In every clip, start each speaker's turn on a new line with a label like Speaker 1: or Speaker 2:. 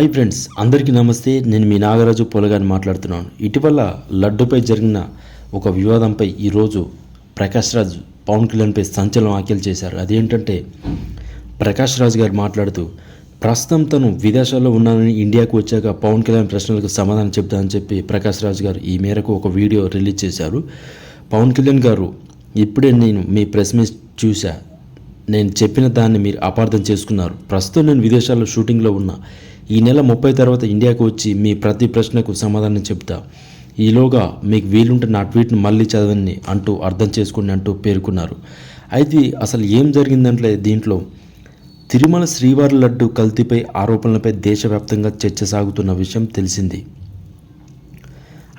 Speaker 1: Hi friends, అందరికీ నమస్తే. నేను మీ నాగరాజు పొలగాని మాట్లాడుతున్నాను. ఇటీవల లడ్డుపై జరిగిన ఒక వివాదంపై ఈరోజు ప్రకాష్ రాజ్ పవన్ కళ్యాణ్పై సంచలన వ్యాఖ్యలు చేశారు. అదేంటంటే ప్రకాష్ రాజ్ గారు మాట్లాడుతూ ప్రస్తుతం తను విదేశాల్లో ఉన్నానని ఇండియాకు వచ్చాక పవన్ కళ్యాణ్ ప్రశ్నలకు సమాధానం చెప్తానని చెప్పి ప్రకాష్ రాజ్ గారు ఈ మేరకు ఒక వీడియో రిలీజ్ చేశారు. పవన్ కళ్యాణ్ గారు, ఇప్పుడే నేను మీ ప్రెస్ మీట్ చూశా, నేను చెప్పిన దాన్ని మీరు అపార్థం చేసుకున్నారు. ప్రస్తుతం నేను విదేశాల్లో షూటింగ్లో ఉన్నా. ఈ నెల 30 తర్వాత ఇండియాకు వచ్చి మీ ప్రతి ప్రశ్నకు సమాధానం చెప్తా. ఈలోగా మీకు వీలుంటే నా ట్వీట్ను మళ్ళీ చదవని అంటూ అర్థం చేసుకోండి అంటూ పేర్కొన్నారు. అయితే అసలు ఏం జరిగిందంటే దీంట్లో తిరుమల శ్రీవారి లడ్డు కల్తీపై ఆరోపణలపై దేశవ్యాప్తంగా చర్చ సాగుతున్న విషయం తెలిసింది.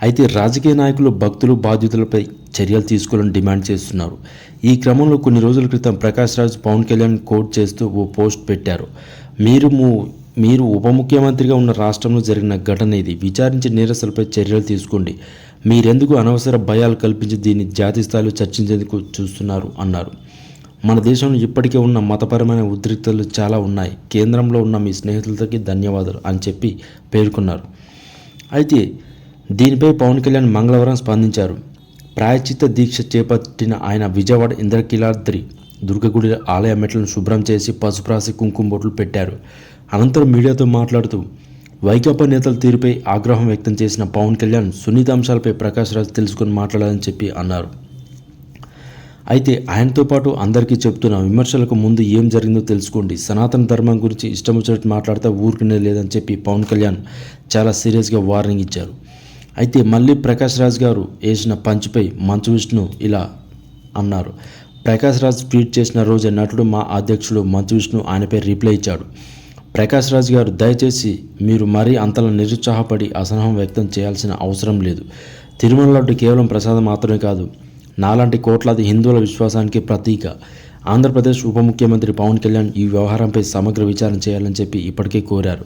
Speaker 1: అయితే రాజకీయ నాయకులు భక్తులు బాధ్యతలపై చర్యలు తీసుకోవాలని డిమాండ్ చేస్తున్నారు. ఈ క్రమంలో కొన్ని రోజుల క్రితం ప్రకాష్ రాజ్ పవన్ కళ్యాణ్ కోట్ చేస్తూ ఓ పోస్ట్ పెట్టారు. మీరు ఉప ముఖ్యమంత్రిగా ఉన్న రాష్ట్రంలో జరిగిన ఘటన ఇది. విచారించి నేరస్తులపై చర్యలు తీసుకోండి. మీరెందుకు అనవసర భయాలు కల్పించి దీన్ని జాతీయ స్థాయిలో చర్చించేందుకు చూస్తున్నారు అన్నారు. మన దేశంలో ఇప్పటికే ఉన్న మతపరమైన ఉద్రిక్తలు చాలా ఉన్నాయి. కేంద్రంలో ఉన్న మీ స్నేహితులకి ధన్యవాదాలు అని చెప్పి పేర్కొన్నారు. అయితే దీనిపై పవన్ కళ్యాణ్ మంగళవారం స్పందించారు. ప్రాయశ్చిత్త దీక్ష చేపట్టిన ఆయన విజయవాడ ఇంద్రకీలాద్రి దుర్గగుడి ఆలయ మెట్లను శుభ్రం చేసి పసుపు రాసి కుంకుమ బొట్లు పెట్టారు. అనంతరం మీడియాతో మాట్లాడుతూ వైకాపా నేతల తీరుపై ఆగ్రహం వ్యక్తం చేసిన పవన్ కళ్యాణ్ సున్నిత అంశాలపై ప్రకాష్ రాజ్ తెలుసుకొని మాట్లాడాలని చెప్పి అన్నారు. అయితే ఆయనతో పాటు అందరికీ చెప్తున్న విమర్శలకు ముందు ఏం జరిగిందో తెలుసుకోండి. సనాతన ధర్మం గురించి ఇష్టం వచ్చినట్టు మాట్లాడితే ఊరుకునే లేదని చెప్పి పవన్ కళ్యాణ్ చాలా సీరియస్గా వార్నింగ్ ఇచ్చారు. అయితే మళ్ళీ ప్రకాష్ రాజ్ గారు వేసిన పంచ్పై మంచు విష్ణు ఇలా అన్నారు. ప్రకాష్ రాజ్ ట్వీట్ చేసిన రోజే నటుడు మా అధ్యక్షుడు మంచు విష్ణు ఆయనపై రిప్లై ఇచ్చాడు. ప్రకాష్ రాజ్ గారు, దయచేసి మీరు మరీ అంతలా నిరుత్సాహపడి అసహనం వ్యక్తం చేయాల్సిన అవసరం లేదు. తిరుమల లడ్డు కేవలం ప్రసాదం మాత్రమే కాదు, నాలాంటి కోట్లాది హిందువుల విశ్వాసానికి ప్రతీక. ఆంధ్రప్రదేశ్ ఉప ముఖ్యమంత్రి పవన్ కళ్యాణ్ ఈ వ్యవహారంపై సమగ్ర విచారణ చేయాలని చెప్పి ఇప్పటికే కోరారు.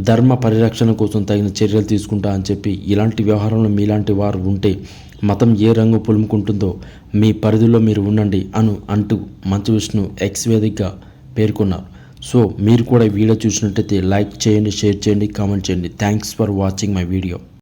Speaker 1: ధర్మ పరిరక్షణ కోసం తగిన చర్యలు తీసుకుంటా అని చెప్పి, ఇలాంటి వ్యవహారంలో మీలాంటి వారు ఉంటే మతం ఏ రంగు పులుముకుంటుందో మీ పరిధిలో మీరు ఉండండి అంటూ మంచు విష్ణు ఎక్స్ వేదికగా పేర్కొన్నారు. సో మీరు కూడా ఈ వీడియో చూసినట్టయితే లైక్ చేయండి, షేర్ చేయండి, కామెంట్ చేయండి. Thanks for watching my video.